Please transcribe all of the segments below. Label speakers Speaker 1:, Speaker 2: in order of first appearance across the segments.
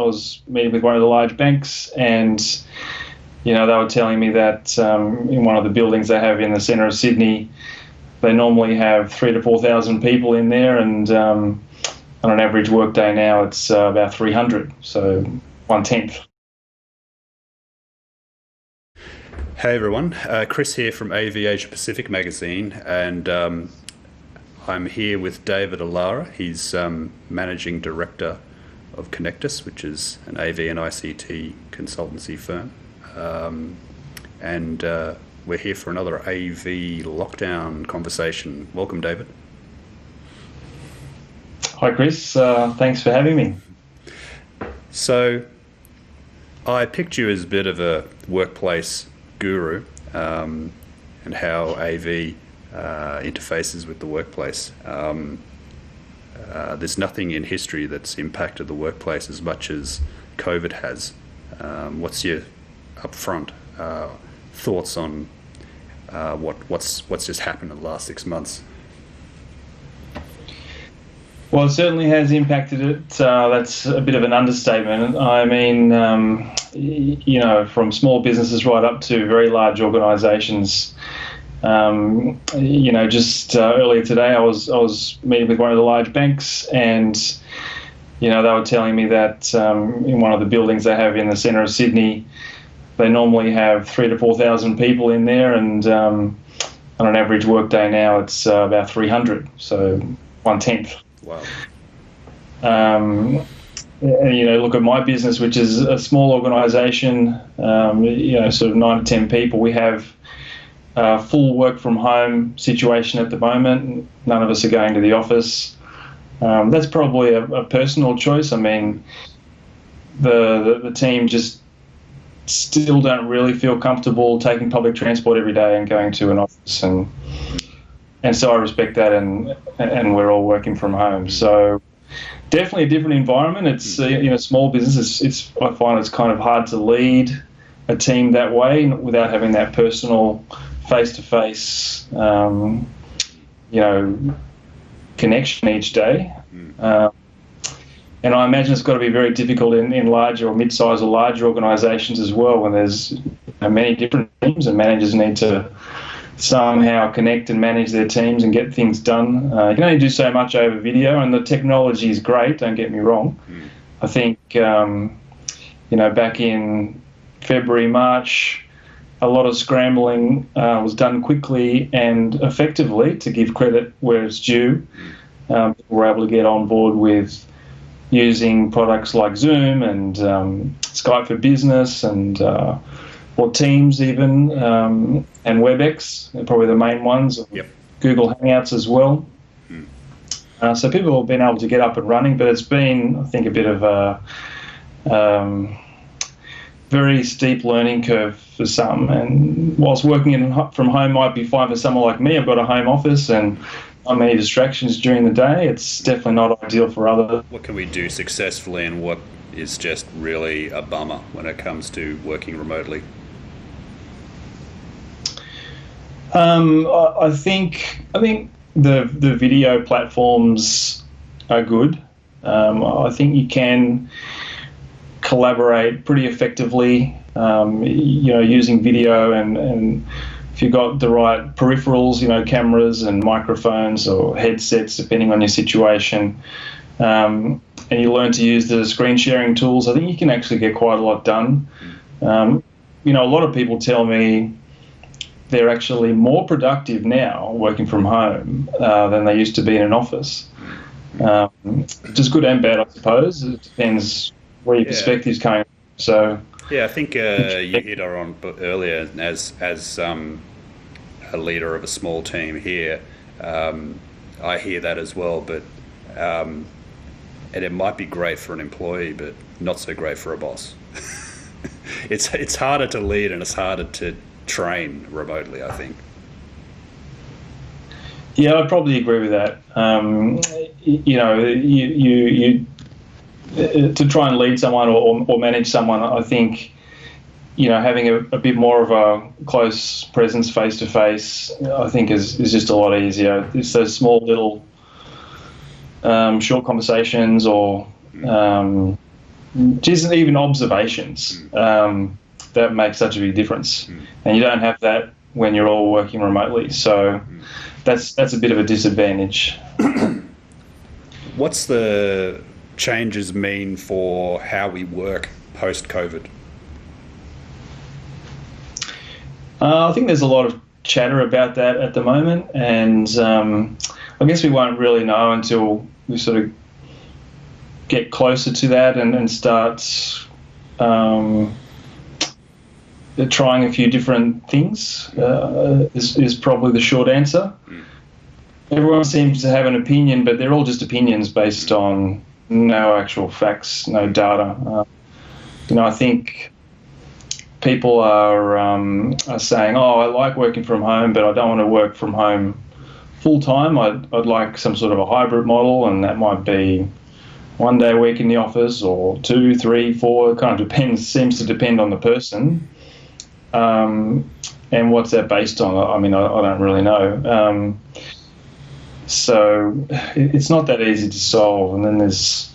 Speaker 1: was meeting with one of the large banks, and they were telling me that in one of the buildings they have in the centre of Sydney, they normally have 3,000 to 4,000 people in there, and on an average workday now it's about 300, so 1/10.
Speaker 2: Hey everyone, Chris here from AV Asia Pacific magazine, and I'm here with David Allara. He's Managing Director of Konnectus, which is an AV and ICT consultancy firm. And we're here for another AV lockdown conversation. Welcome, David.
Speaker 1: Hi, Chris. Thanks for having me.
Speaker 2: So I picked you as a bit of a workplace guru and how AV interfaces with the workplace. There's nothing in history that's impacted the workplace as much as COVID has. What's your upfront thoughts on what's just happened in the last 6 months?
Speaker 1: Well, it certainly has impacted it. That's a bit of an understatement. I mean, from small businesses right up to very large organisations. Just earlier today, I was meeting with one of the large banks, and they were telling me that in one of the buildings they have in the centre of Sydney, they normally have 3,000 to 4,000 people in there, and on an average workday now it's about 300, so 1/10.
Speaker 2: Wow.
Speaker 1: Look at my business, which is a small organisation, sort of 9 to 10 people. We have full work from home situation at the moment. None of us are going to the office. That's probably a personal choice. I mean, the team just still don't really feel comfortable taking public transport every day and going to an office, and so I respect that, and we're all working from home. So definitely a different environment. It's small business. I find it's kind of hard to lead a team that way without having that personal face-to-face, connection each day. And I imagine it's got to be very difficult in larger or mid-sized or larger organisations as well, when there's many different teams and managers need to somehow connect and manage their teams and get things done. You can only do so much over video, and the technology is great, don't get me wrong. I think, back in February, March, a lot of scrambling was done quickly and effectively, to give credit where it's due. People were able to get on board with using products like Zoom and Skype for Business and or Teams even, and WebEx are probably the main ones.
Speaker 2: Yep.
Speaker 1: Google Hangouts as well. So people have been able to get up and running, but it's been, I think, a bit of a very steep learning curve for some. And whilst working from home might be fine for someone like me, I've got a home office and not many distractions during the day. It's definitely not ideal for others.
Speaker 2: What can we do successfully, and what is just really a bummer when it comes to working remotely?
Speaker 1: I think the video platforms are good. I think you can collaborate pretty effectively, using video, and if you've got the right peripherals, cameras and microphones or headsets, depending on your situation, and you learn to use the screen sharing tools, I think you can actually get quite a lot done. A lot of people tell me they're actually more productive now working from home than they used to be in an office. Just good and bad, I suppose. It depends where your perspective's coming from. So
Speaker 2: yeah, I think you hit on earlier as a leader of a small team here. I hear that as well, but and it might be great for an employee, but not so great for a boss. It's harder to lead and it's harder to train remotely, I think.
Speaker 1: Yeah, I'd probably agree with that. You to try and lead someone or manage someone, I think, having a bit more of a close presence face to face, I think is just a lot easier. It's those small little short conversations or just even observations that make such a big difference, and you don't have that when you're all working remotely. So that's a bit of a disadvantage.
Speaker 2: What's the changes mean for how we work post-COVID?
Speaker 1: I think there's a lot of chatter about that at the moment, and I guess we won't really know until we sort of get closer to that and start trying a few different things, is probably the short answer. Everyone seems to have an opinion, but they're all just opinions based on no actual facts, no data. I think people are saying, "Oh, I like working from home, but I don't want to work from home full time. I'd like some sort of a hybrid model, and that might be 1 day a week in the office, or 2, 3, 4. It kind of depends. Seems to depend on the person, and what's that based on? I mean, I don't really know. So it's not that easy to solve. And then there's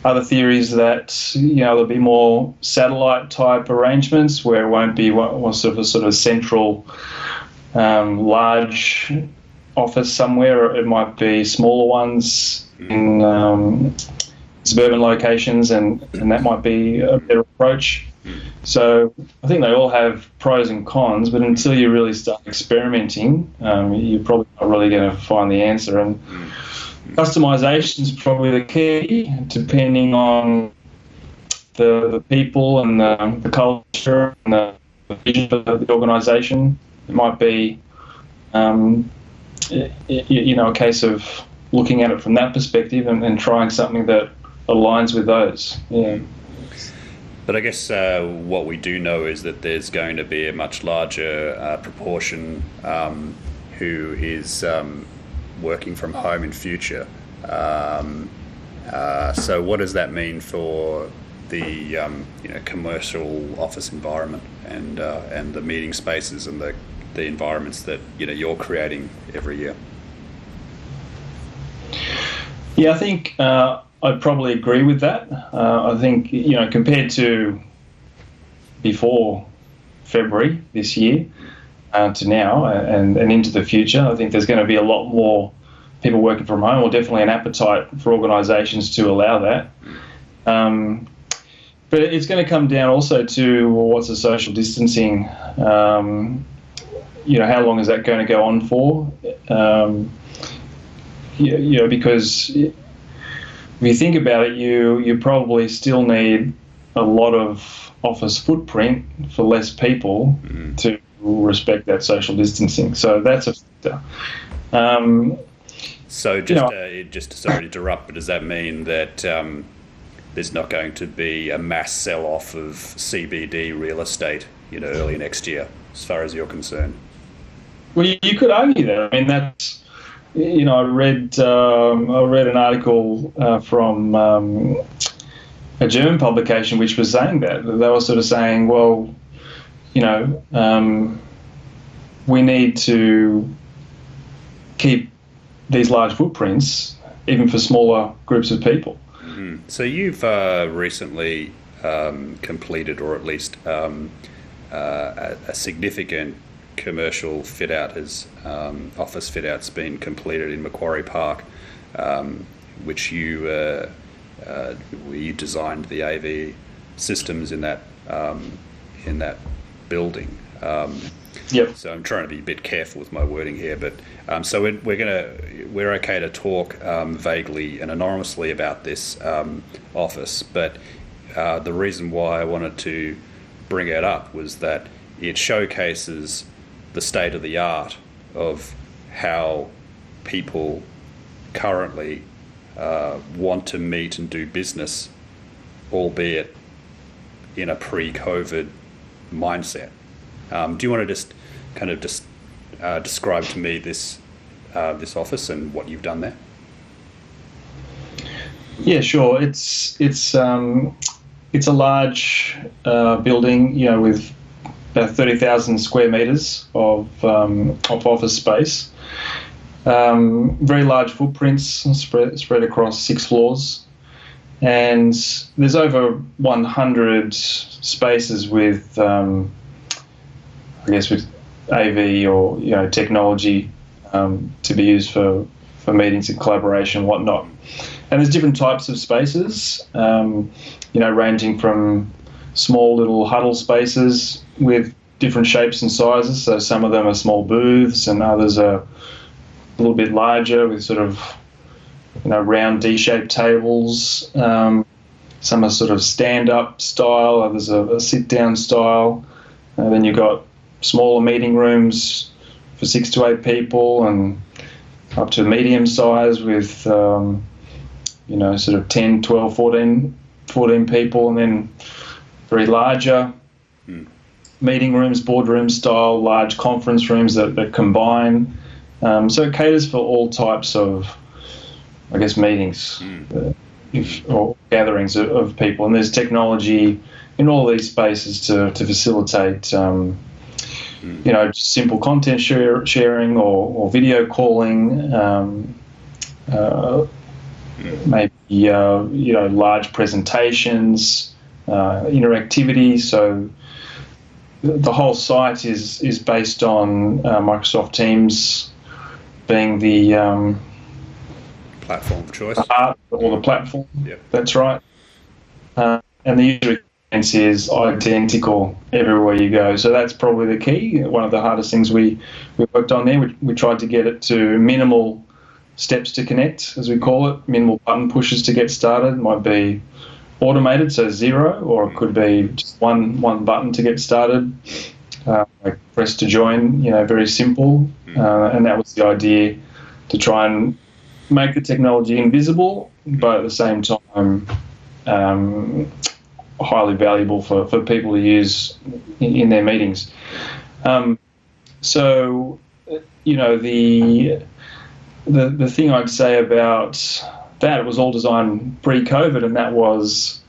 Speaker 1: other theories that there'll be more satellite type arrangements where it won't be one sort of central large office somewhere. It might be smaller ones in suburban locations, and that might be a better approach. So I think they all have pros and cons, but until you really start experimenting, you're probably not really going to find the answer. And customization is probably the key, depending on the people and the culture and the vision of the organisation. It might be, a case of looking at it from that perspective and trying something that aligns with those. Yeah.
Speaker 2: But I guess what we do know is that there's going to be a much larger proportion who is working from home in future. So what does that mean for the commercial office environment and the meeting spaces and the environments that you're creating every year?
Speaker 1: Yeah, I think I'd probably agree with that. I think, compared to before February this year to now and into the future, I think there's going to be a lot more people working from home, or definitely an appetite for organisations to allow that. But it's going to come down also to what's the social distancing. How long is that going to go on for? Because if you think about it, you probably still need a lot of office footprint for less people to respect that social distancing. So that's a factor.
Speaker 2: Just sorry to interrupt, but does that mean that there's not going to be a mass sell-off of CBD real estate, early next year, as far as you're concerned?
Speaker 1: Well, you could argue that. I mean, that's. I read an article from a German publication which was saying that. They were sort of saying, well, we need to keep these large footprints even for smaller groups of people.
Speaker 2: Mm-hmm. So you've recently completed, or at least a significant commercial fit-out office fit-out's been completed in Macquarie Park, which you designed the AV systems in that building.
Speaker 1: Yep.
Speaker 2: So I'm trying to be a bit careful with my wording here, but so we're okay to talk vaguely and anonymously about this office, but the reason why I wanted to bring it up was that it showcases the state of the art of how people currently want to meet and do business, albeit in a pre-COVID mindset. Do you want to just kind of describe to me this office and what you've done there?
Speaker 1: Yeah, sure. It's a large building, with about 30,000 square metres of office space. Very large footprints spread across 6 floors. and there's over 100 spaces with, I guess, with AV or technology to be used for meetings and collaboration and whatnot. And there's different types of spaces, ranging from small little huddle spaces with different shapes and sizes. So some of them are small booths, and others are a little bit larger with sort of round D-shaped tables. Some are sort of stand-up style, others are sit-down style. Then you've got smaller meeting rooms for 6 to 8 people, and up to medium size with, sort of 10, 12, 14 people, and then very larger meeting rooms, boardroom style, large conference rooms that combine. So it caters for all types of, I guess, meetings or gatherings of people. And there's technology in all these spaces to facilitate, just simple content sharing or video calling, maybe, large presentations, interactivity. So the whole site is based on Microsoft Teams being the
Speaker 2: platform of choice,
Speaker 1: or the platform.
Speaker 2: Yep.
Speaker 1: That's right. And the user experience is identical everywhere you go. So that's probably the key. One of the hardest things we worked on there. We tried to get it to minimal steps to connect, as we call it, minimal button pushes to get started. It might be automated, so 0, or it could be just one button to get started. Like press to join, very simple. And that was the idea, to try and make the technology invisible, but at the same time highly valuable for people to use in their meetings. So, the thing I'd say about that, it was all designed pre-COVID, and that was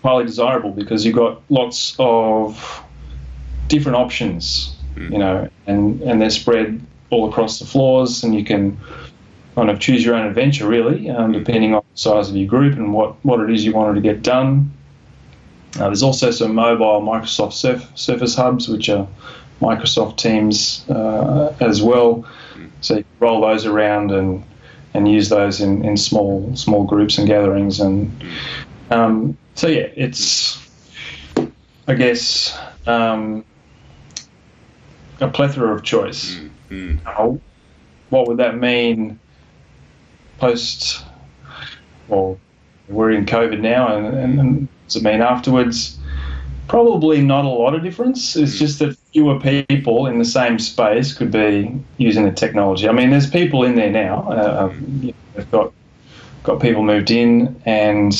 Speaker 1: highly desirable because you got lots of different options, and they're spread all across the floors, and you can kind of choose your own adventure, really, depending on the size of your group and what it is you wanted to get done. There's also some mobile Microsoft Surface hubs, which are Microsoft Teams as well. So you can roll those around and use those in small groups and gatherings. And so, yeah, it's, I guess, a plethora of choice. Now, what would that mean post, well, we're in COVID now, and does it mean afterwards? Probably not a lot of difference. It's just that fewer people in the same space could be using the technology. I mean, there's people in there now. They've got people moved in, and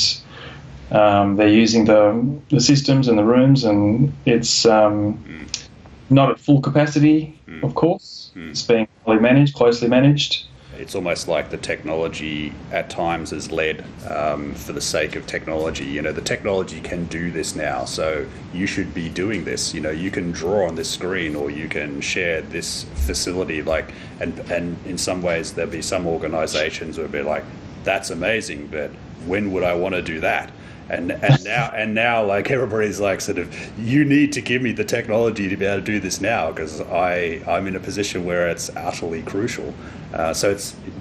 Speaker 1: they're using the systems and the rooms, and it's not at full capacity, of course. It's being closely managed.
Speaker 2: It's almost like the technology at times is led for the sake of technology. The technology can do this now, so you should be doing this. You can draw on this screen, or you can share this facility. And in some ways, there'll be some organizations who will be like, "That's amazing, but when would I want to do that?" And now, like, everybody's like, sort of, you need to give me the technology to be able to do this now, because I'm in a position where it's utterly crucial. So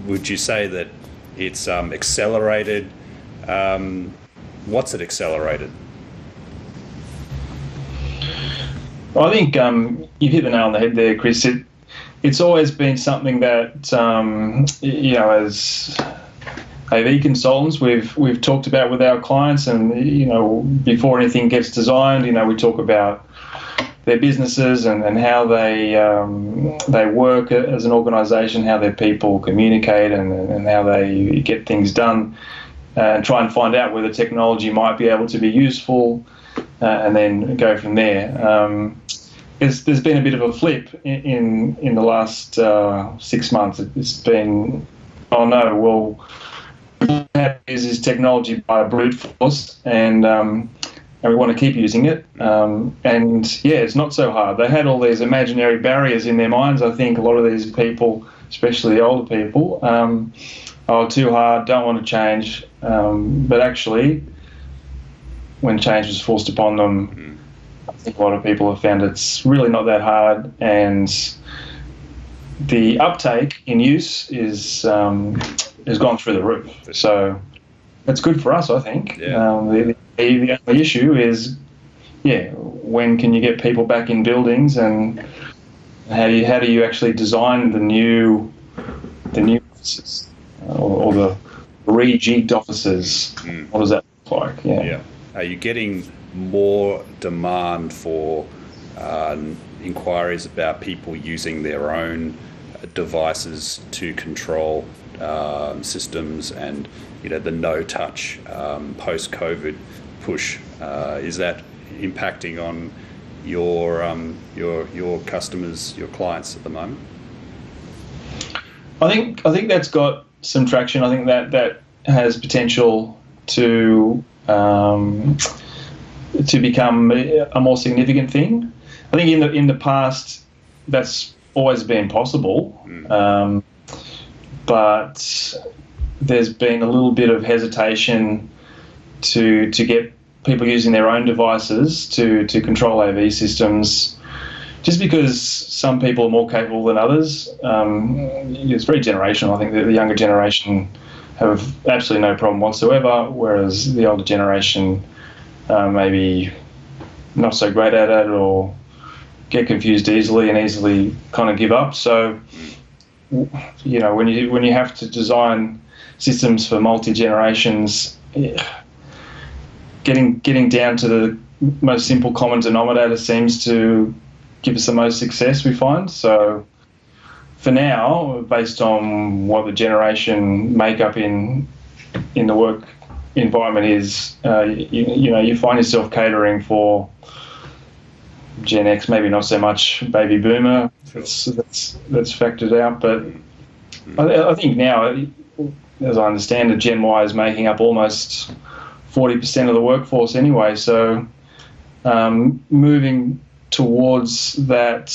Speaker 2: would you say that it's accelerated? What's it accelerated?
Speaker 1: Well, I think you've hit the nail on the head there, Chris. It's always been something that, as AV consultants, we've talked about with our clients, and before anything gets designed, we talk about their businesses and how they work as an organisation, how their people communicate, and how they get things done, and try and find out whether technology might be able to be useful, and then go from there. There's been a bit of a flip in the last 6 months. It's been, oh no, well, uses technology by brute force, and we want to keep using it. And yeah, it's not so hard. They had all these imaginary barriers in their minds. I think a lot of these people, especially the older people, oh, too hard, don't want to change. But actually, when change was forced upon them, I think a lot of people have found it's really not that hard, and the uptake in use has gone through the roof. So that's good for us, I think.
Speaker 2: Yeah.
Speaker 1: The only issue is, when can you get people back in buildings, and how do you actually design the new offices or the rejigged offices? What does that look like?
Speaker 2: Yeah. Are you getting more demand for inquiries about people using their own devices to control systems, and the no-touch post-COVID push? Is that impacting on your customers, your clients at the moment?
Speaker 1: I think that's got some traction. I think that has potential to become a more significant thing. I think in the past that's always been possible, but there's been a little bit of hesitation to get people using their own devices to control AV systems, just because some people are more capable than others. It's very generational. I think that the younger generation have absolutely no problem whatsoever, whereas the older generation maybe not so great at it, or get confused easily and easily kind of give up. So, when you have to design systems for multi-generations, getting down to the most simple common denominator seems to give us the most success, we find. So for now, based on what the generation makeup in the work environment is, you find yourself catering for Gen X, maybe not so much baby boomer. That's factored out, but I think now, as I understand it, Gen Y is making up almost 40% of the workforce anyway. So moving towards that,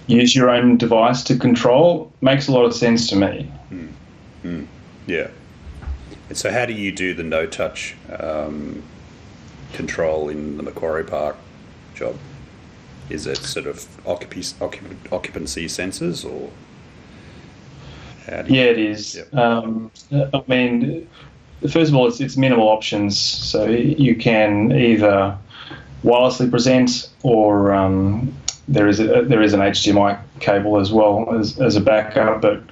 Speaker 1: use your own device to control, makes a lot of sense to me.
Speaker 2: Yeah. And so how do you do the no-touch control in the Macquarie Park job? Is it sort of occupancy sensors, or how do you...
Speaker 1: Yeah, it is.
Speaker 2: Yep.
Speaker 1: I mean, first of all, it's minimal options. So you can either wirelessly present, or there is an HDMI cable as well as a backup. But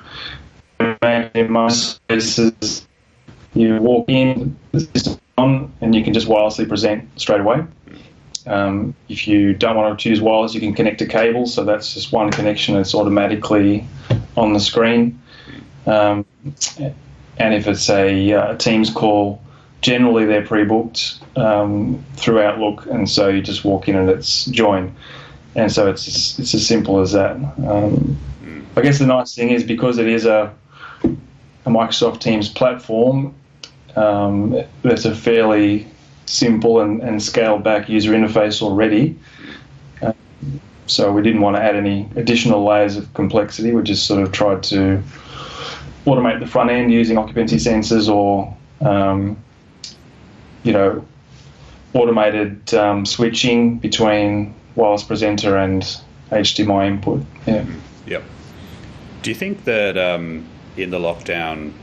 Speaker 1: in most cases, you walk in, the system's on, and you can just wirelessly present straight away. If you don't want to choose wireless, you can connect a cable, so that's just one connection. It's automatically on the screen. And if it's a Teams call, generally they're pre-booked through Outlook, and so you just walk in and it's join. And so it's as simple as that. I guess the nice thing is, because it is a Microsoft Teams platform, that's a fairly simple and scaled back user interface already. So we didn't want to add any additional layers of complexity. We just sort of tried to automate the front end using occupancy sensors, or automated switching between wireless presenter and HDMI input. Yeah.
Speaker 2: Yep. Do you think that in the lockdown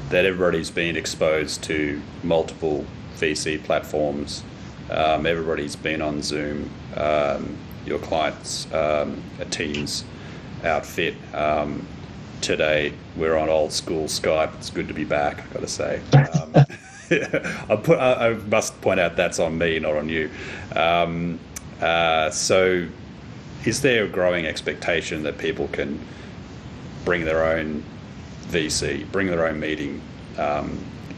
Speaker 2: that everybody's been exposed to multiple VC platforms? Everybody's been on Zoom. Your clients, a Teams outfit. Today we're on old school Skype. It's good to be back, I've got to say. I must point out that's on me, not on you. So is there a growing expectation that people can bring their own VC, bring their own meeting,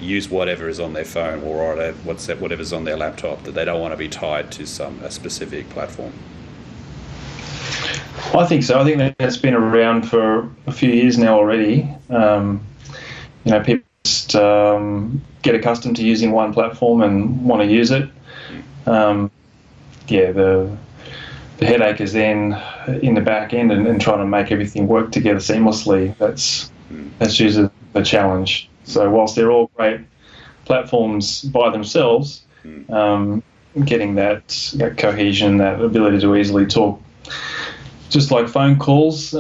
Speaker 2: use whatever is on their phone, or whatever's on their laptop, that they don't want to be tied to a specific platform?
Speaker 1: I think so. I think that's been around for a few years now already. People just get accustomed to using one platform and want to use it. The headache is then in the back end and trying to make everything work together seamlessly. That's That's usually the challenge. So whilst they're all great platforms by themselves, getting that cohesion, that ability to easily talk, just like phone calls,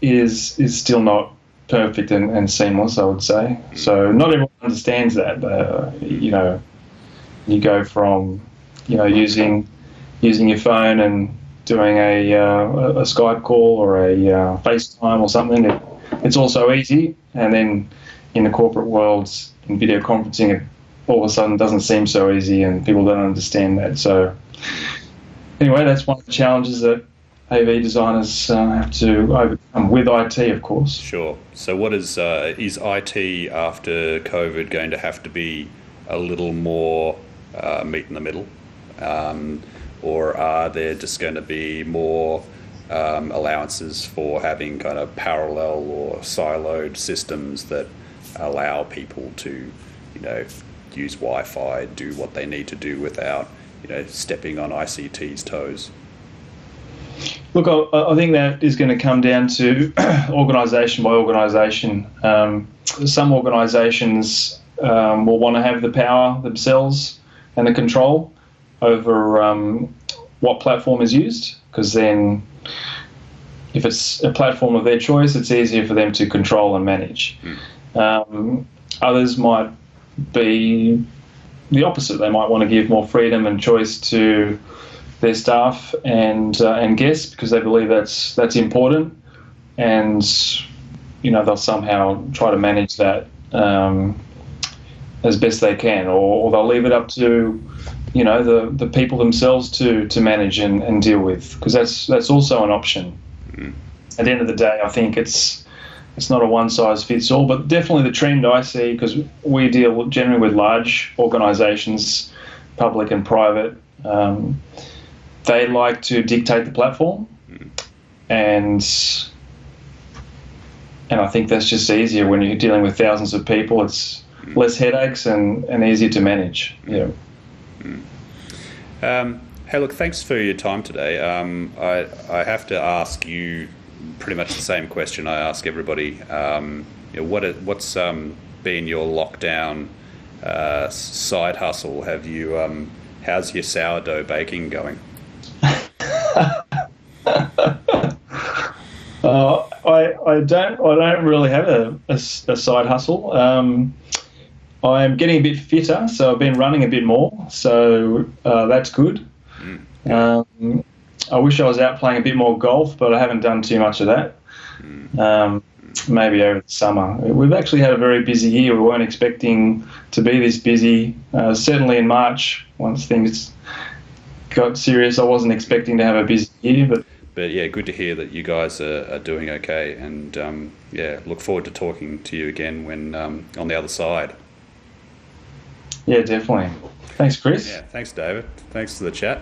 Speaker 1: is still not perfect and seamless, I would say. So not everyone understands that. You go from using your phone and doing a Skype call or a FaceTime or something. It's also easy, and then in the corporate worlds, in video conferencing, it all of a sudden doesn't seem so easy, and people don't understand that. So anyway, that's one of the challenges that AV designers have to overcome with IT, of course.
Speaker 2: Sure. So what is IT after COVID going to have to be a little more meet in the middle? Or are there just going to be more allowances for having kind of parallel or siloed systems that allow people to, use Wi-Fi, do what they need to do without, stepping on ICT's toes?
Speaker 1: Look, I think that is going to come down to organisation by organisation. Some organisations will want to have the power themselves and the control over what platform is used, because then if it's a platform of their choice, it's easier for them to control and manage. Others might be the opposite. They might want to give more freedom and choice to their staff and guests, because they believe that's important, and they'll somehow try to manage that as best they can, or they'll leave it up to the people themselves to manage and deal with, because that's also an option. At the end of the day, I think it's not a one size fits all, but definitely the trend I see, because we deal generally with large organisations, public and private. They like to dictate the platform, and I think that's just easier when you're dealing with thousands of people. It's less headaches and easier to manage. Yeah.
Speaker 2: Hey, look, thanks for your time today. I have to ask you pretty much the same question I ask everybody. What's been your lockdown side hustle? How's your sourdough baking going?
Speaker 1: I don't really have a side hustle. I'm getting a bit fitter, so I've been running a bit more, so that's good. I wish I was out playing a bit more golf, but I haven't done too much of that. Maybe over the summer. We've actually had a very busy year. We weren't expecting to be this busy. Certainly in March, once things got serious, I wasn't expecting to have a busy year. But
Speaker 2: yeah, good to hear that you guys are doing okay, and look forward to talking to you again when on the other side.
Speaker 1: Yeah, definitely. Thanks, Chris.
Speaker 2: Yeah, thanks, David. Thanks for the chat.